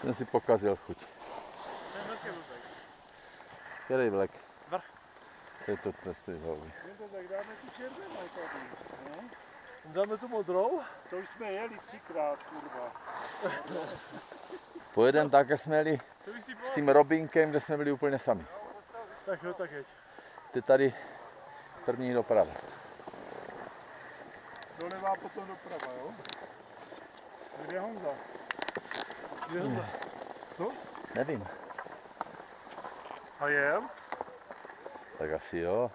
Ten si pokazil chuť. Ten vlk je blbej. Který vlek? Vrch. To je to testy hlavy. Tak dáme tu červenou tady. No. Dáme tu modrou? To už jsme jeli 3krát, kurva. Pojedem tak, jak jsme jeli s tím Robinkem, kde jsme byli úplně sami. Tak jo, tak jeď. Ty tady první doprava. Doleva, potom doprava, jo? Kde je Honza? Kde je Honza? Co? Nevím. A jel? Tak asi jo.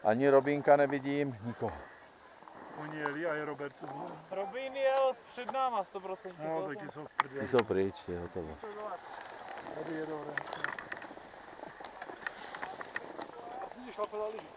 Ani Robinka nevidím, nikoho. Oni jeli a je Robertu. Robin jel před náma 100%. No, taky jsou v prdě. Ty jsou pryč, je hotovo. Tady je dobré. Asi šlape na lyži.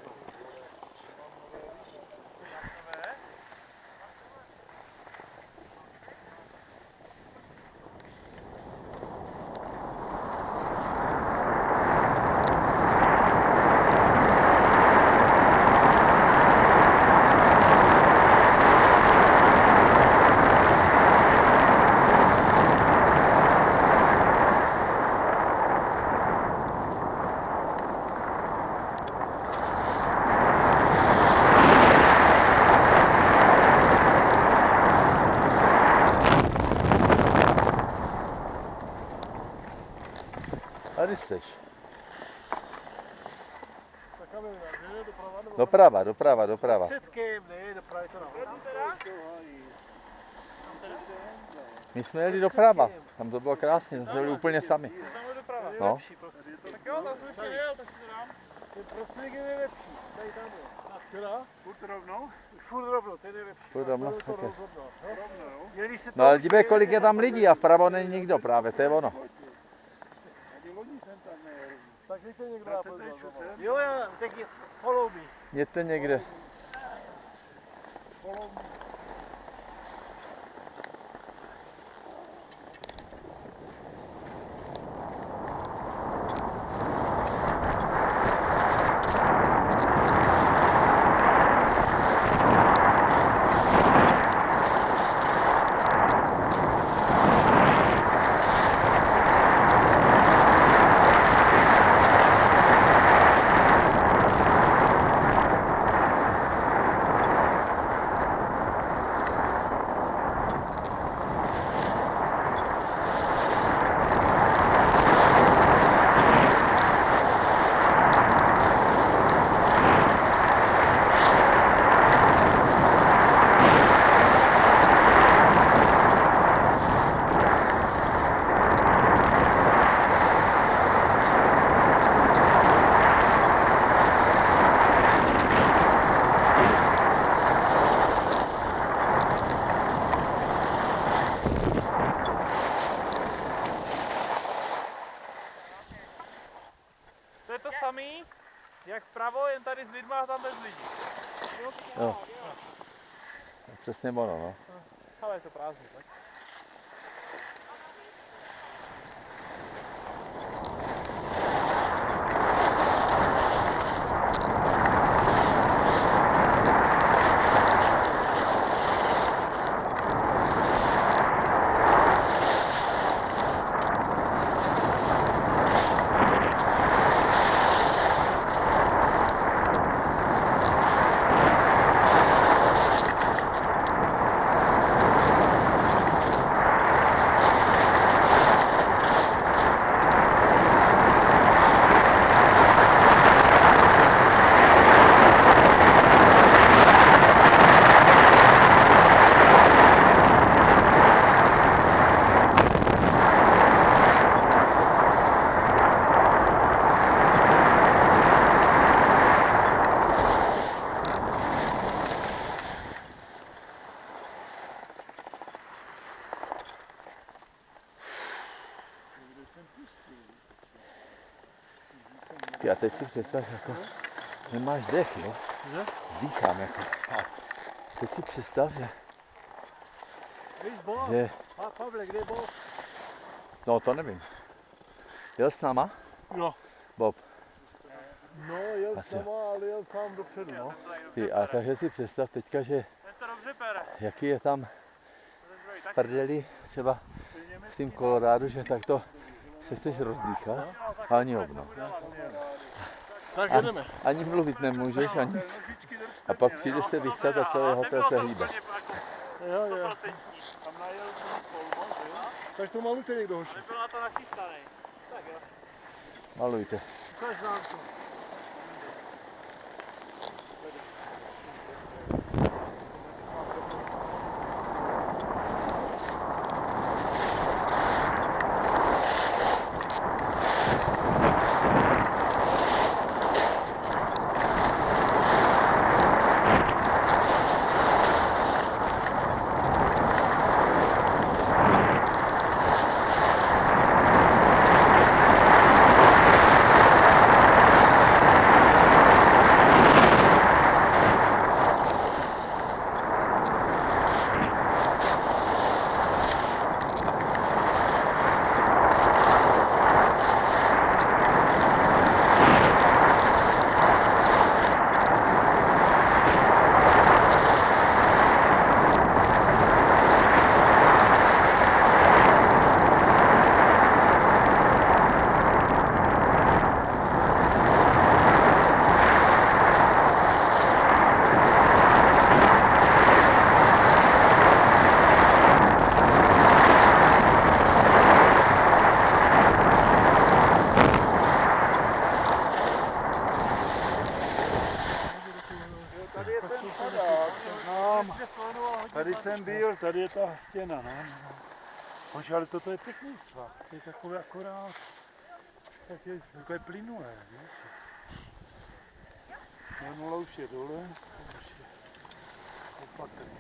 Tady jsteš. Tak kam je doprava nebo? Doprava. Předkem, ne, doprava je to nahoru. My jsme jeli doprava, tam to bylo krásně, jsme byli úplně sami. Tam je doprava. No. Tak jo, tam jsem ještě nejel, tak si to dám. Ten prostředek je nejlepší. Tady tam je. A která? Furt rovnou? Furt rovnou, ten je nejlepší. Furt rovnou, To ok. rovnou. Jeli se No ale dívej, kolik je tam lidí a vpravo není nikdo právě, to je ono. Ani loni jsem tam nejel. Tak víte někdo na podle. Jo, tak je follow me. Jděte někde. Follow me. To je to samý, jak vpravo, jen tady s lidma a tam bez lidí. Jo. Přesně ono, no. Ale je to prázdný, tak. Ty a teď si představ, jako nemáš dech, jo? Dýchám jako. A teď si představ, že... Pavle, kde je Bob? No to nevím. Jel s náma? Jo. Bob. No, jel sama, ale jel sám dopředu, no. Ty, a takže si představ teďka, že Ten to dobře pere. jaký je tam v prdeli třeba v tým Kolorádu, že takto se chceš rozdýchat a ani obno. Tak jedeme. Ani mluvit nemůžeš, ani. A pak přijde se vychcat a celý hotel se hýbe. Jo. Tam najel polmo, že jo? Tak to malujte někdo, hoši. Nebyl na to nachystaný. Tak jo. Malujte. Ukaž nám to. Tady jsem byl, tady je ta stěna, no. Bože, ale toto je pěkný svah, to je takové akorát, takové plynulé, víš. No, nula už je dole, už je opatrně.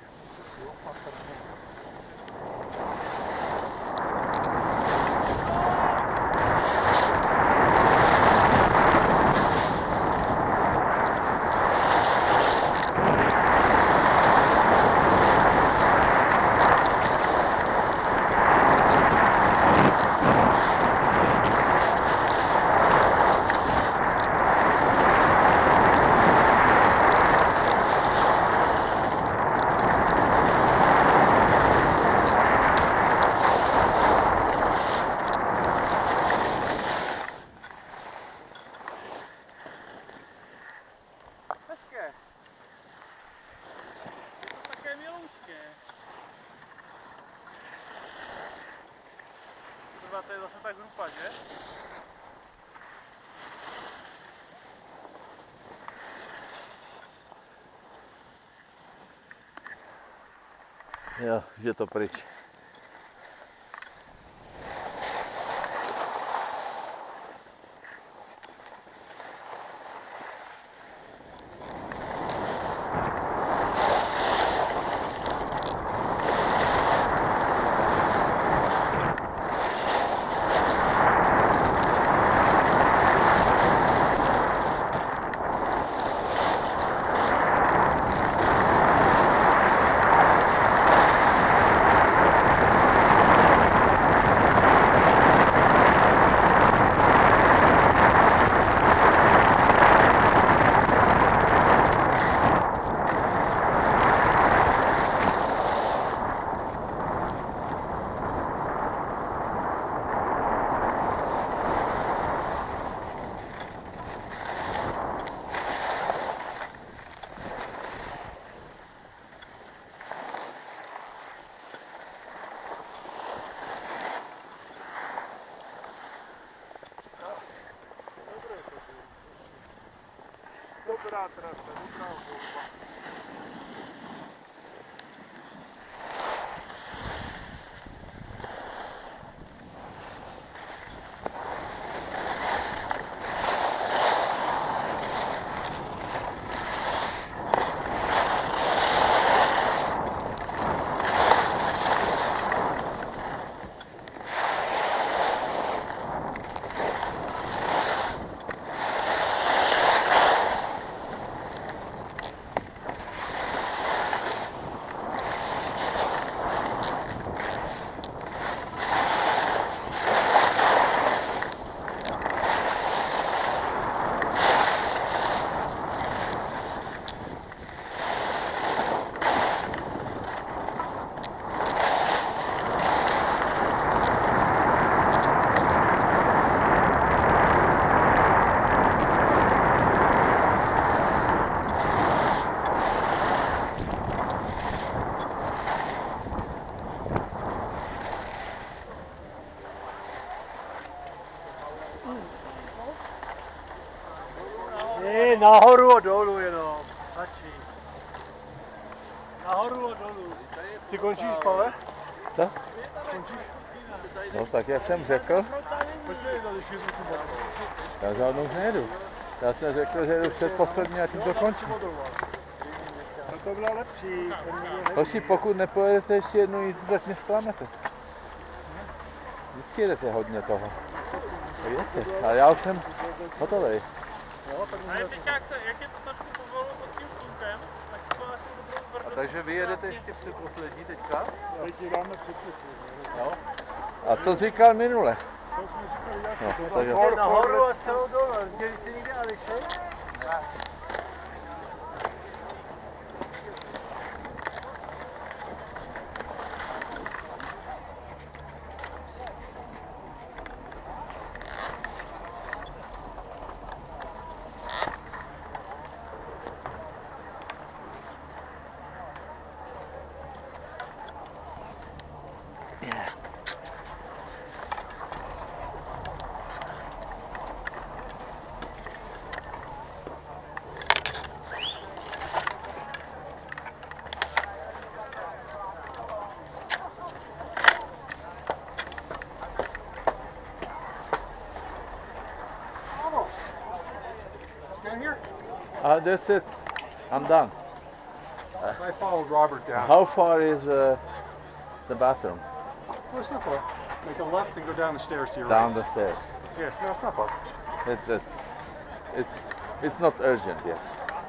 To je zase ta grupa, že? Jo, že to pryč. Dobrá trasa, dobrá volba. Ne, nahoru a dolů jenom. Stačí. Nahoru a dolů. Ty končíš, Pavle? Co? Končíš? No tak jak jsem řekl, Pojď se tady šířit tu vodu. já žádnou už nejedu. Já jsem řekl, že jdu předposlední a tím to končí. No to bylo lepší. Hoši, pokud nepojedete ještě jednu jízdu, tak mě zklamete. Vždycky jedete hodně toho. Jedete, ale já už jsem hotovej. A je teď jak je to trošku pomalu pod tím slunkem, tak si to asi dobrou tvrdost. Takže vy jedete ještě předposlední teďka? Teď ti dáme předposlední. Jo. A co říkal minule? To jsme říkali jak No, takže... nahoru a celou dolů. Děli jste někde Ališej? That's it. I'm done. I followed Robert down. How far is the bathroom? Well, it's not far. Make a left and go down the stairs to your Down right. the stairs. Yeah, no, it's not far. It's not urgent yet.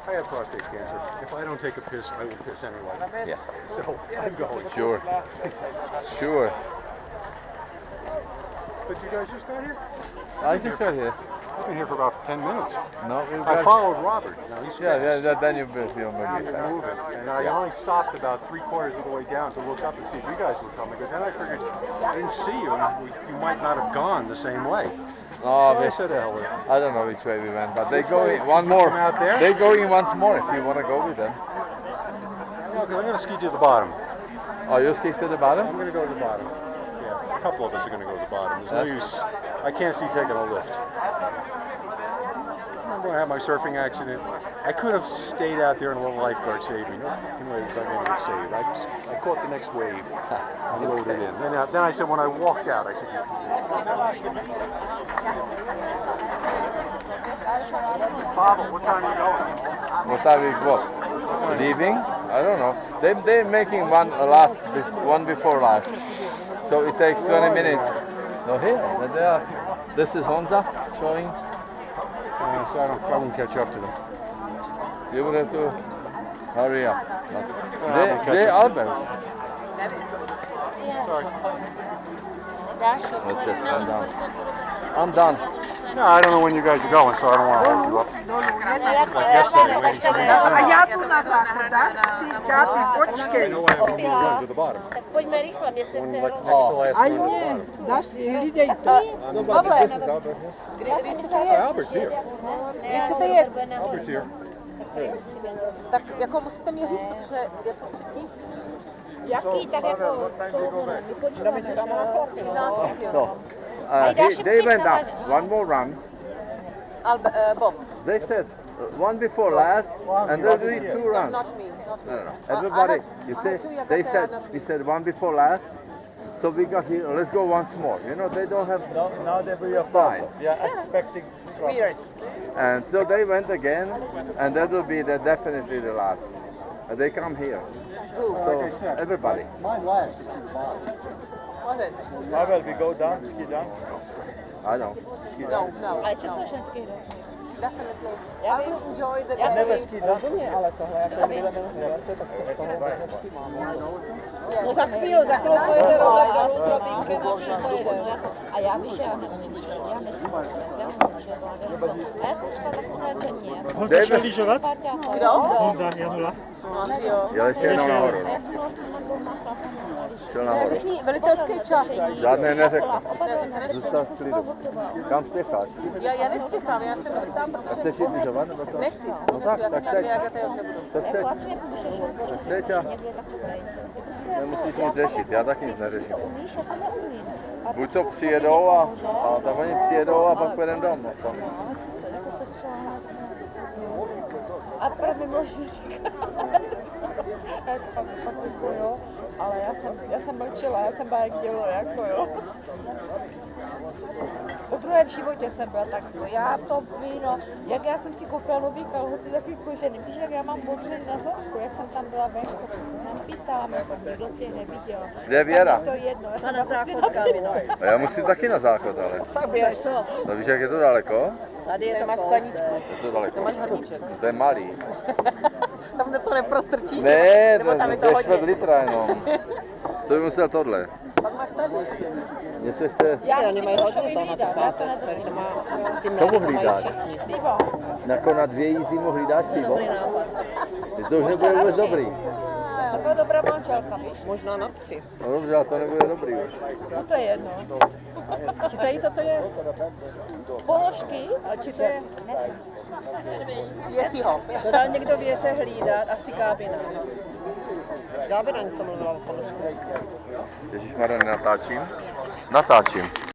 I have prostate cancer. If I don't take a piss, I will piss anyway. Yeah. So I'm going. Sure. Sure. But you guys just got here? I just got here. I've been here for about 10 minutes. No, we I got... followed Robert. Now he's fast. Then you'll be maybe fast. Moving. And I only stopped about 3/4 of the way down to look up and see if you guys were coming. Because then I figured I didn't see you and you might not have gone the same way. No, So I said, hell with it. I don't know which way we went, but they go in one more. Come out there? They go in once more if you want to go with them. Okay, I'm going to ski to the bottom. Oh, you ski to the I'm bottom? going to go to the bottom. Yeah, a couple of us are going to go to the bottom. There's no Yeah. use. I can't see taking a lift. I'm going to have my surfing accident. I could have stayed out there and a little lifeguard saved me. No fucking way was I going to get saved. I caught the next wave and loaded in. Then I said, when I walked out, I said, Pavel, what time are you going? What are we what? Leaving? I don't know. They're making one before last. So it takes 20 minutes. No, here, they are. This is Honza showing. So I won't catch up to them. You will have to hurry up. catch They up. Albert. Sorry. That's it. I'm done. I'm done. No, I don't know when you guys are going, so I don't want to hold you up. Like yesterday, waiting for me. A já tu na záchodách si Kápi, počkej. I know I have to move down to the bottom. Tak pojďme rychle, mě se One chce like next to last Aj one. mě, dáš, hlídej to. This is Albert. Albert's here. Albert's here. Tak jako musíte mě říct, protože je to třetí. Jaký, tak jako my počítáme, že 16. So, they went up. One more run. Bob, They said one before last, and they'll do two runs. not me. No, no, no. Everybody, you see, we said one before last, so we got here, let's go once more. You know, they don't have Now that we are time. we are expecting Weird. And so they went again, and that will be definitely the last. They come here. So, everybody. mine last to the bottom. Was it? Pavel, we go down, ski down. I know. No. Ale co jsou ženský hrozný? Definitely. I will enjoy the Já day. Never ski down. Ale tohle, jak tady budeme hrát, tak se toho vůbec nevšímáme. No za chvíli pojede Robert dolů s Robínkem a my pojedeme. A já víš, já myslím, že vláda. A já jsem třeba takové země. Honza šel lyžovat? Kdo? Honza, Janula. Asi jo. Jel ještě jednou nahoru. A já jsem vlastně na dvou chlapama. Šel nahoru. Řekni velitelský čas. Žádné neřekl. Zůstal v klidu. Kam spěcháš? Já nespěchám, já jsem tam, A protože chceš jít lyžovat, nebo co? nechci. No tak, Já tak jsem seď. jak já tady nebudu. Tak seď. Tak seď a nemusíš nic řešit, já taky nic neřeším. Umíš, jako neumím. A Buď to přijedou a tak oni přijedou a pak pojedeme domů. jako se třeba A první možná říká, pak jako jo, ale já jsem mlčela, já jsem byla jak dělo, jako jo. Po druhé v životě jsem byla tak, já to víno, jak já jsem si koupila nový kalhoty, takový kožený, víš, jak já mám modřený na zadku, jak jsem tam byla venku, tam pýtám, jako nikdo tě neviděl. Kde je Věra? Tak je to jedno, já jsem Na záchod s Kávinou. A já musím taky na záchod, ale. Tak běž. To víš, jak je to daleko? Tady je to máš kousek. skleničku. Je to daleko. Máš hrníček. To je malý. Tam to neprostrčíš, Ne, nebo tam je to je hodně. čtvrt litra jenom. To by musel tohle. Pak máš tady ještě. Něco chce. Já Oni mají hodně toho na ty pátes, tady to má, ty mléka Komu to mají hlídáš? všichni. Pivo. Jako na 2 jízdy mohli dát pivo. Dobrý nápad. To už nebude vůbec dobrý. To byla dobrá manželka, víš? Možná na 3. No dobře, ale to nebude dobrý už. No to je jedno. Čitají, co to je? Položky? A či to je? Jakýho? To dal někdo Věře hlídat, asi Kábina. Kábina něco mluvila o položku. Ježišmarja, nenatáčím? Natáčím.